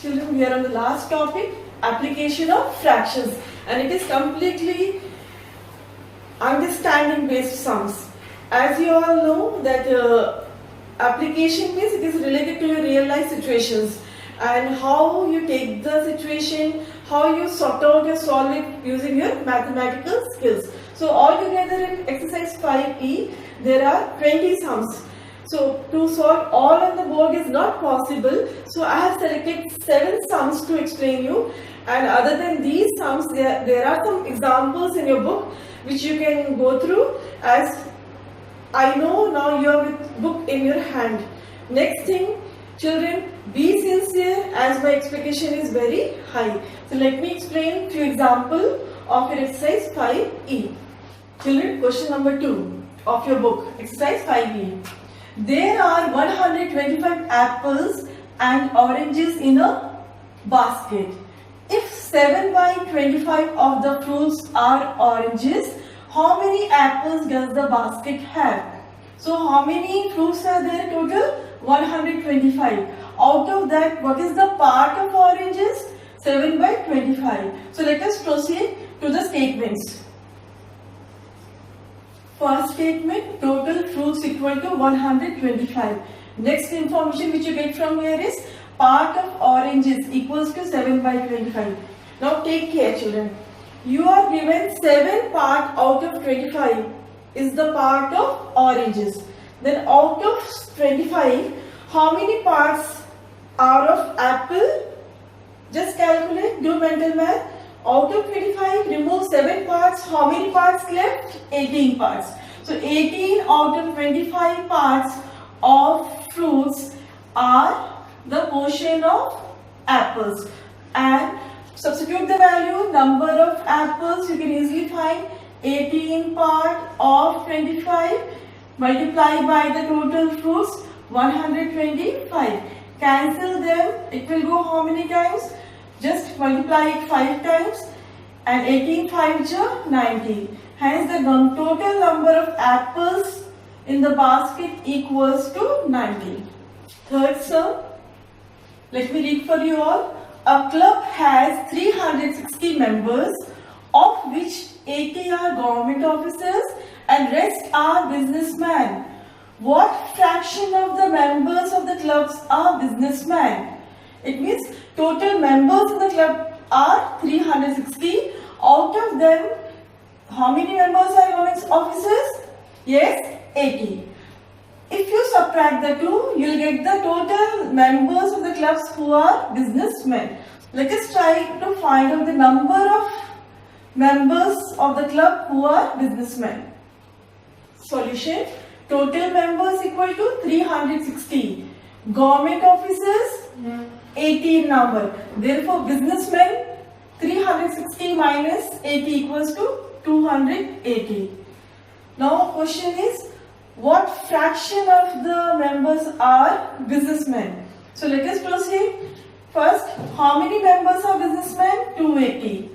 Children, we are on the last topic, application of fractions, and it is completely understanding based sums. As you all know that application means it is related to your real life situations and how you take the situation, how you sort out or solve it using your mathematical skills. So altogether in exercise 5E there are 20 sums. So to solve all on the board is not possible. So I have selected 7 sums to explain you, and other than these sums there are some examples in your book which you can go through, as I know now you have with book in your hand. Next thing, children, be sincere as my expectation is very high. So let me explain few examples of your exercise 5E. Children, question number 2 of your book, exercise 5E. There are 125 apples and oranges in a basket. If 7 by 25 of the fruits are oranges, how many apples does the basket have? So how many fruits are there total? 125. Out of that, what is the part of oranges? 7 by 25. So let us proceed to the statements. First statement, total fruits equal to 125. Next information which you get from here is part of oranges equals to 7 by 25. Now take care, children. You are given 7 part out of 25 is the part of oranges. Then out of 25, how many parts are of apple? Just calculate, do mental math. Out of 25, remove 7 parts. How many parts left? 18 parts. So 18 out of 25 parts of fruits are the portion of apples. And substitute the value, number of apples, you can easily find 18 part of 25 multiplied by the total fruits 125. Cancel them, it will go how many times? Just multiply it 5 times, and 18 5 ja 90. Hence the total number of apples in the basket equals to 90. Third sum, let me read for you all. A club has 360 members, of which 80 are government officers and rest are businessmen. What fraction of the members of the clubs are businessmen? It means total members in the club are 360. Out of them, how many members are government officers? Yes, 80. If you subtract the two, you will get the total members of the clubs who are businessmen. Let us try to find out the number of members of the club who are businessmen. Solution. Total members equal to 360. Government officers 80 in number. Therefore, businessmen 360 minus 80 equals to 280. Now, question is, what fraction of the members are businessmen? So, let us proceed. First, how many members are businessmen? 280.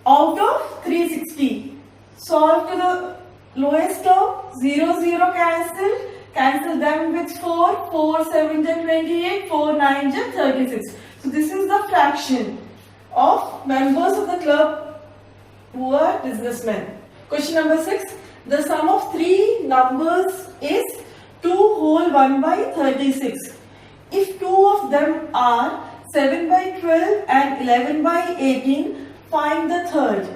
Out of 360. Solve to the lowest term. 0, 0 cancel. Cancel them with 4. 4, 7 ja 28. 4, 9 ja 36. So, this is the fraction of members of the club who are businessmen. Question number 6. The sum of 3 numbers is 2 whole 1 by 36. If 2 of them are 7 by 12 and 11 by 18, find the third.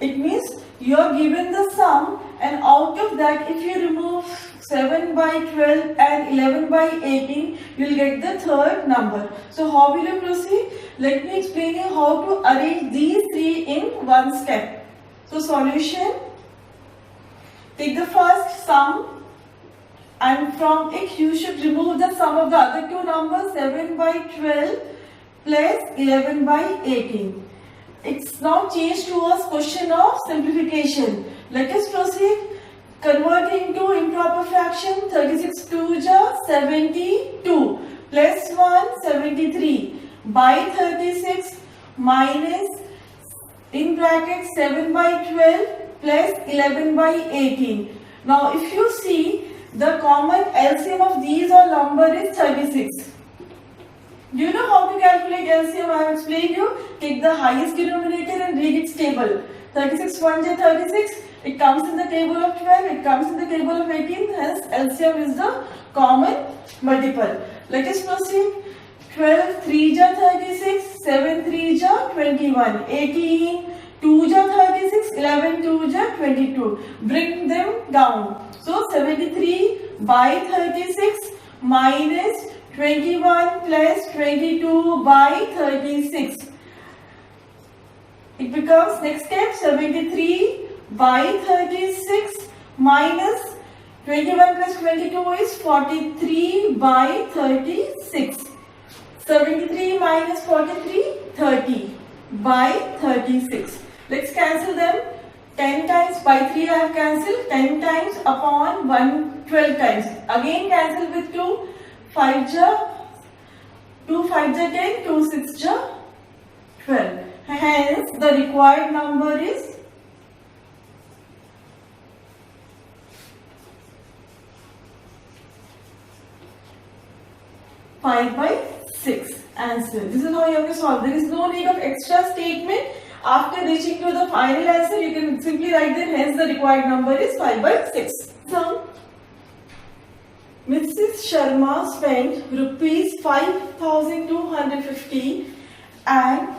It means you are given the sum, and out of that, if you remove 7 by 12 and 11 by 18, you will get the third number. So how will you proceed? Let me explain you how to arrange these 3 in one step. So solution. Take the first sum, and from it you should remove the sum of the other 2 numbers, 7 by 12 plus 11 by 18. It's now changed to a question of simplification. Let us proceed. Convert into improper fraction. 36 2 ja 72 plus 1 73 by 36 minus in bracket 7 by 12 plus 11 by 18. Now if you see, the common LCM of these all number is 36. Do you know how to calculate LCM? I have explained you. Take the highest denominator and read its table. 36 1 ja 36. It comes in the table of 12. It comes in the table of 18. Hence, LCM is the common multiple. Let us proceed. 12 3 ja 36. 7 3 ja 21. 18 2 ja 36. 11 2 ja 22. Bring them down. So 73 by 36 minus 21 plus 22 by 36. It becomes, next step, 73 by 36 minus 21 plus 22 is 43 by 36. 73 minus 43, 30 by 36. Let's cancel them. 10 times by 3 I have cancelled. 10 times upon 1, 12 times. Again cancel with 2. 5 ja 2 5 ja 10, 2 6 ja 12. Hence the required number is 5 by 6. Answer. This is how you have to solve. There is no need of extra statement. After reaching to the final answer, you can simply write there. Hence the required number is 5 by 6. So Mrs. Sharma spent rupees 5,250 and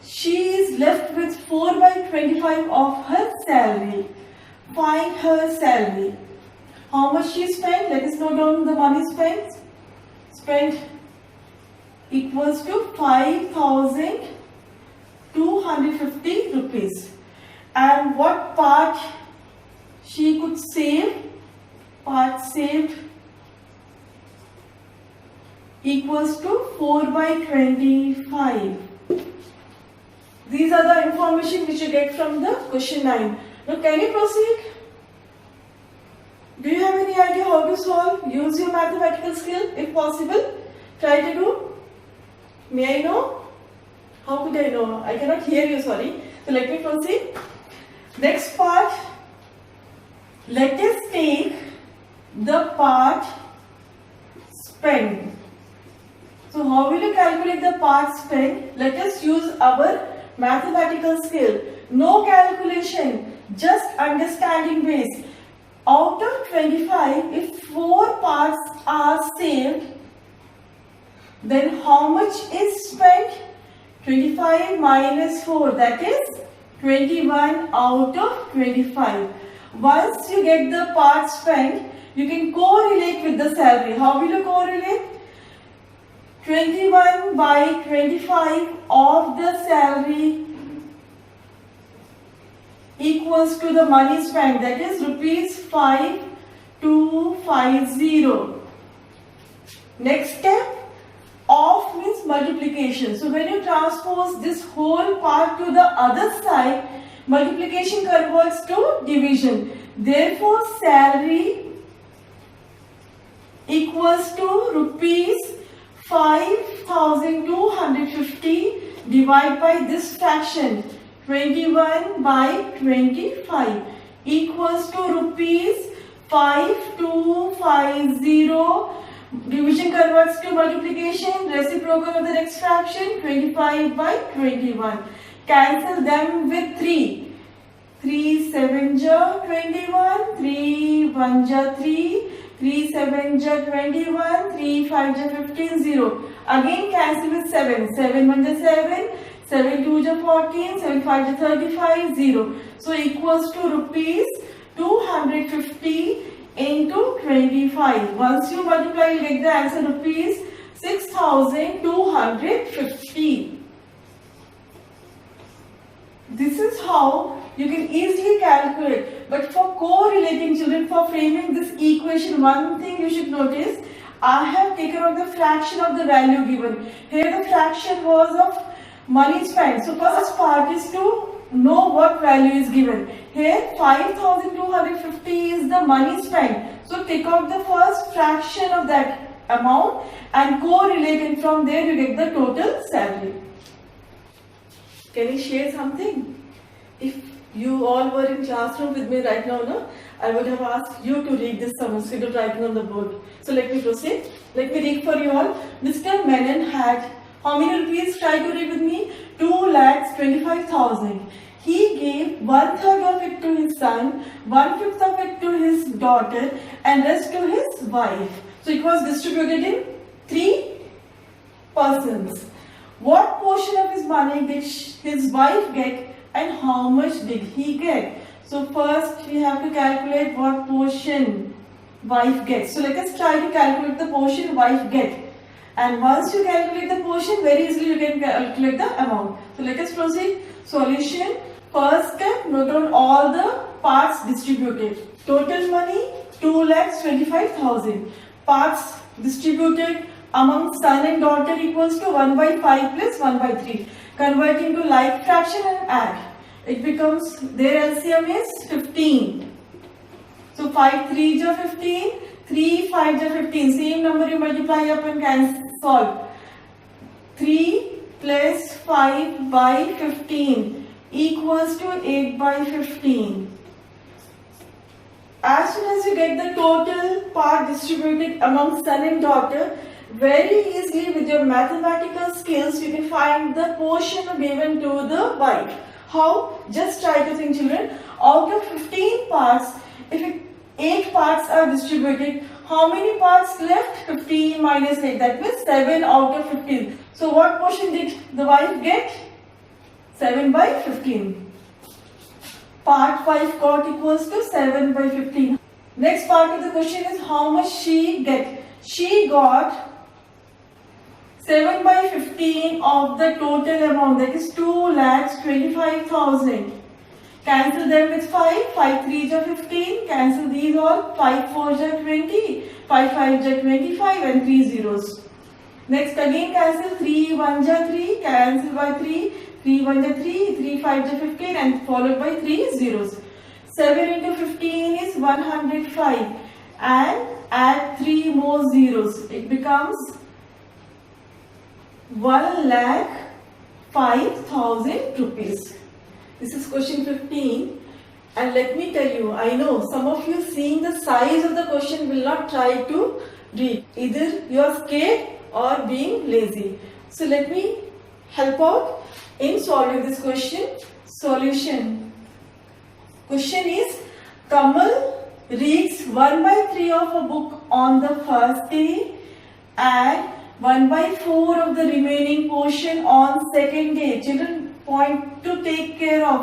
she is left with 4 by 25 of her salary. Find her salary. How much she spent? Let us note down the money spent. Spent equals to 5,250 rupees. And what part she could save? Part saved equals to 4 by 25. These are the information which you get from the question 9. Now can you proceed? Do you have any idea how to solve? Use your mathematical skill if possible. Try to do. May I know? How could I know? I cannot hear you, sorry. So let me proceed. Next part. Let us take the part spent. So how will you calculate the part spent? Let us use our mathematical skill. No calculation, just understanding base. Out of 25, if 4 parts are saved, then how much is spent? 25 minus 4, that is 21 out of 25. Once you get the part spent, you can correlate with the salary. How will you correlate? 21 by 25 of the salary equals to the money spent, that is rupees 5250. Next step, off means multiplication. So when you transpose this whole part to the other side, multiplication converts to division. Therefore, salary equals to rupees 5,250 divided by this fraction 21 by 25 equals to rupees 5250. Division converts to multiplication. Reciprocal of the next fraction 25 by 21. Cancel them with 3. 3 7 ja 21. 3 1 ja 3. 3 7 ja 21, 3 5 ja 15, 0. Again cancel with 7. 7 1 ja 7, 7 2 ja 14, 7 5 ja 35, 0. So equals to rupees 250 into 25. Once you multiply, you get the answer rupees 6,250. This is how you can easily calculate. But for correlating children, for framing this equation, one thing you should notice, I have taken out the fraction of the value given. Here the fraction was of money spent. So first part is to know what value is given. Here 5,250 is the money spent. So take out the first fraction of that amount and correlate, and from there you get the total salary. Can you share something? If you all were in classroom with me right now, no? I would have asked you to read this sum instead of writing on the board. So let me proceed. Let me read for you all. Mr. Menon had How many rupees? Try to read with me. 2,25,000. He gave 1/3 of it to his son, 1/5 of it to his daughter, and rest to his wife. So it was distributed in 3 persons. What portion of his money did his wife get, and how much did he get? So first we have to calculate what portion wife gets. So let us try to calculate the portion wife get. And once you calculate the portion, very easily you can calculate the amount. So let us proceed. Solution. First step, note down all the parts distributed. Total money 2,25,000. Parts distributed among son and daughter equals to 1/5 plus 1/3. Converting to like fraction and add. It becomes, their LCM is 15. So 5 3s are 15, 3 5s are 15. Same number you multiply up and can solve. 3 plus 5 by 15 equals to 8 by 15. As soon as you get the total part distributed among son and daughter, very easily with your mathematical skills you can find the portion given to the wife. How? Just try to think, children. Out of 15 parts, if 8 parts are distributed, how many parts left? 15 minus 8, that means 7 out of 15. So what portion did the wife get? 7 by 15. Part 5 got equals to 7 by 15. Next part of the question is how much she get. She got 7 by 15 of the total amount, that is 2,25,000. Cancel them with 5. 5 3s are 15. Cancel these all. 5 4s are 20. 5 5s are 25 and 3 zeros. Next again cancel. 3 1s are 3. Cancel by 3. 3 1s are 3. 3 5s are 15 and followed by 3 zeros. 7 into 15 is 105 and add 3 more zeros. It becomes 1,05,000 rupees. This is question 15, and let me tell you, I know some of you seeing the size of the question will not try to read. Either you are scared or being lazy. So let me help out in solving this question. Solution. Question is, Kamal reads 1/3 of a book on the first day and 1/4 of the remaining portion on second day. Children, point to take care of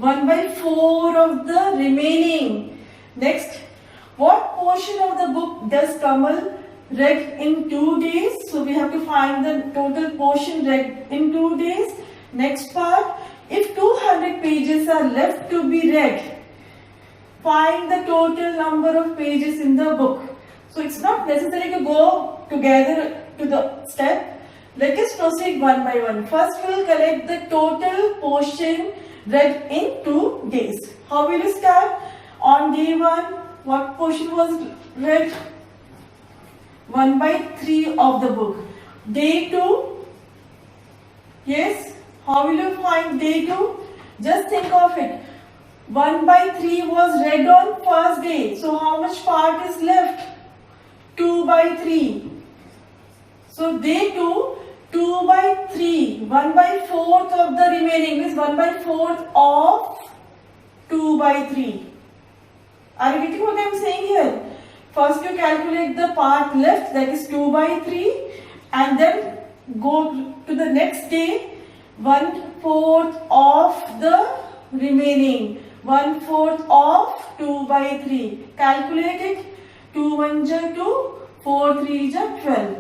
1/4 of the remaining. Next, what portion of the book does Kamal read in 2 days? So we have to find the total portion read in 2 days. Next part, if 200 pages are left to be read, find the total number of pages in the book. So it's not necessary to go together to the step. Let us proceed one by one. First we will collect the total portion read in 2 days. How will you start? On day 1, what portion was read? 1/3 of the book. Day 2, yes, how will you find day 2? Just think of it. 1/3 was read on first day. So how much part is left? 2/3. So day 2, 2/3, 1/4 of the remaining is 1/4 of 2/3. Are you getting what I am saying here? First you calculate the part left, that is 2/3, and then go to the next day, 1/4 of the remaining, 1/4 of 2/3. Calculate it. 2 1s are 2, 4 3s are 12.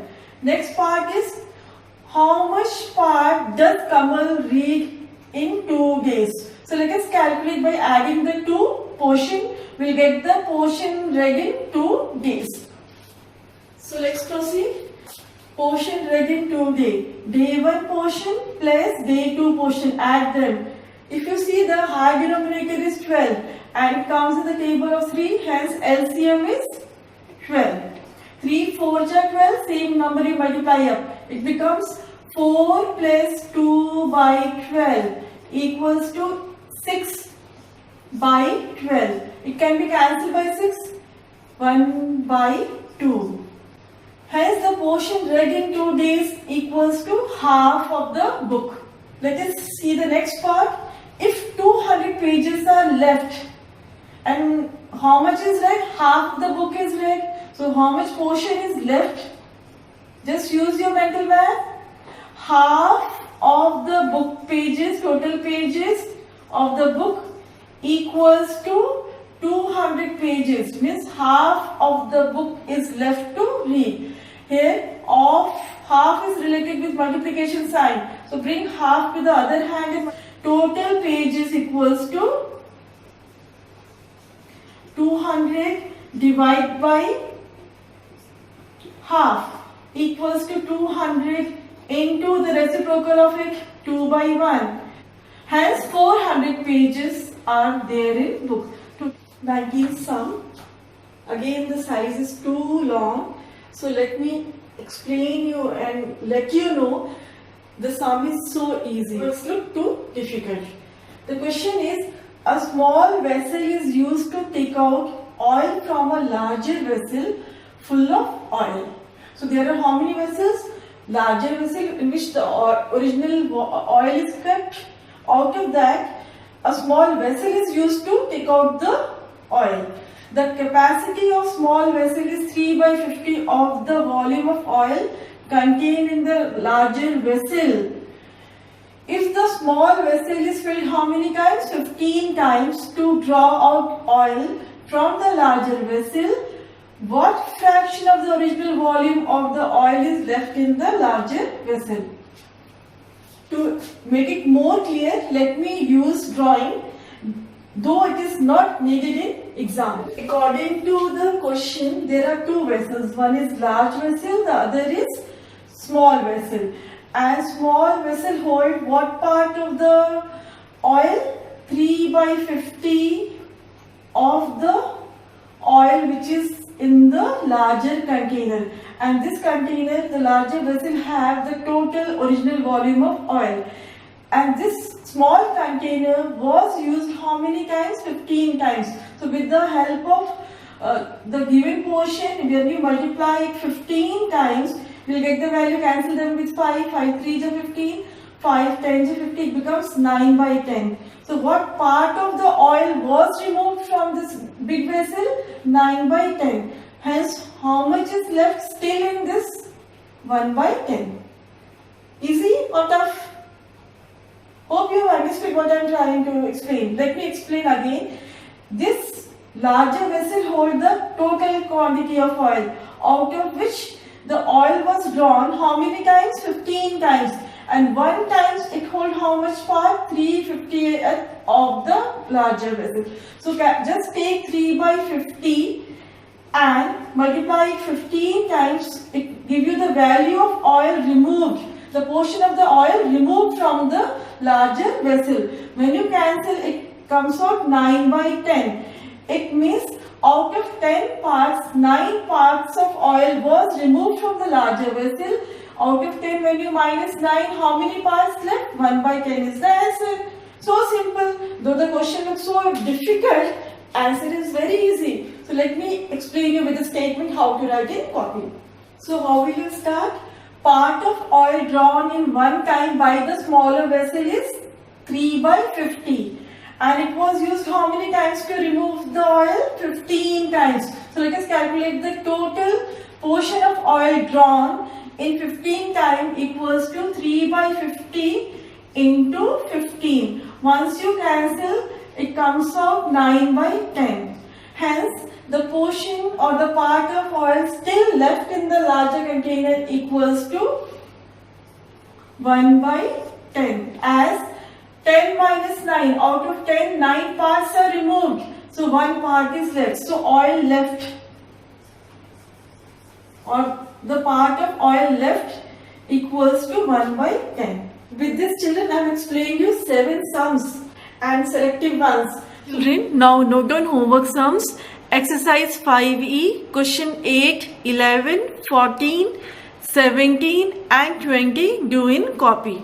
Next part is, how much part does Kamal read in 2 days? So let us calculate by adding the 2 portion. We'll get the portion read in 2 days. So let's proceed. Portion read in 2 days. Day 1 portion plus day 2 portion. Add them. If you see, the high denominator is 12 and it comes in the table of 3. Hence LCM is 12. 3 4s are 12. Same number you multiply up. It becomes 4 plus 2/12 equals to 6/12. It can be cancelled by 6. 1/2. Hence the portion read in 2 days equals to half of the book. Let us see the next part. If 200 pages are left and how much is read? Half the book is read. So how much portion is left? Just use your mental math. Half of the book pages, total pages of the book equals to 200 pages. Means half of the book is left to read. Here of half is related with multiplication sign. So bring half to the other hand. Total pages equals to 200 divided by half equals to 200 into the reciprocal of it 2 by 1. Hence 400 pages are there in book. 19 sum. Again the size is too long. So let me explain you and let you know the sum is so easy. It's look too difficult. The question is, a small vessel is used to take out oil from a larger vessel full of oil. So there are how many vessels? Larger vessel in which the original oil is kept. Out of that, a small vessel is used to take out the oil. The capacity of small vessel is 3 by 50 of the volume of oil contained in the larger vessel. If the small vessel is filled how many times? 15 times to draw out oil from the larger vessel, what fraction of the original volume of the oil is left in the larger vessel? To make it more clear, let me use drawing, though it is not needed in exam. According to the question, there are two vessels. One is large vessel, the other is small vessel. And small vessel hold what part of the oil? 3 by 50 of the oil which is in the larger container. And this container, the larger vessel, have the total original volume of oil. And this small container was used how many times? 15 times. So with the help of the given portion, when you multiply it 15 times, you will get the value, cancel them with 5, 5 3 is 15, 5 10 is 50, it becomes 9 by 10. So what part of the oil was removed from this big vessel? 9 by 10. Hence, how much is left still in this? 1 by 10. Easy or tough? Hope you have understood what I am trying to explain. Let me explain again. This larger vessel holds the total quantity of oil, out of which the oil was drawn how many times? 15 times. And one times it holds how much part? 350 of the larger vessel. So just take 3 by 50 and multiply it 15 times. It gives you the value of oil removed, the portion of the oil removed from the larger vessel. When you cancel, it comes out 9 by 10. It means out of 10 parts, 9 parts of oil was removed from the larger vessel. Out of 10, when you minus 9, how many parts left? 1 by 10 is the answer. So simple. Though the question looks so difficult, answer is very easy. So let me explain you with a statement how to write in copy. So how will you start? Part of oil drawn in one time by the smaller vessel is 3 by 50. And it was used how many times to remove the oil? 15 times. So let us calculate the total portion of oil drawn in 15 times equals to 3 by 50 into 15. Once you cancel, it comes out 9 by 10. Hence, the portion or the part of oil still left in the larger container equals to 1 by 10. As 10 minus 9, out of 10, 9 parts are removed. So 1 part is left. So oil left, or the part of oil left equals to 1 by 10. With this, children, I have explained you 7 sums and selective ones. Children, now note down homework sums. Exercise 5E, question 8, 11, 14, 17 and 20 do in copy.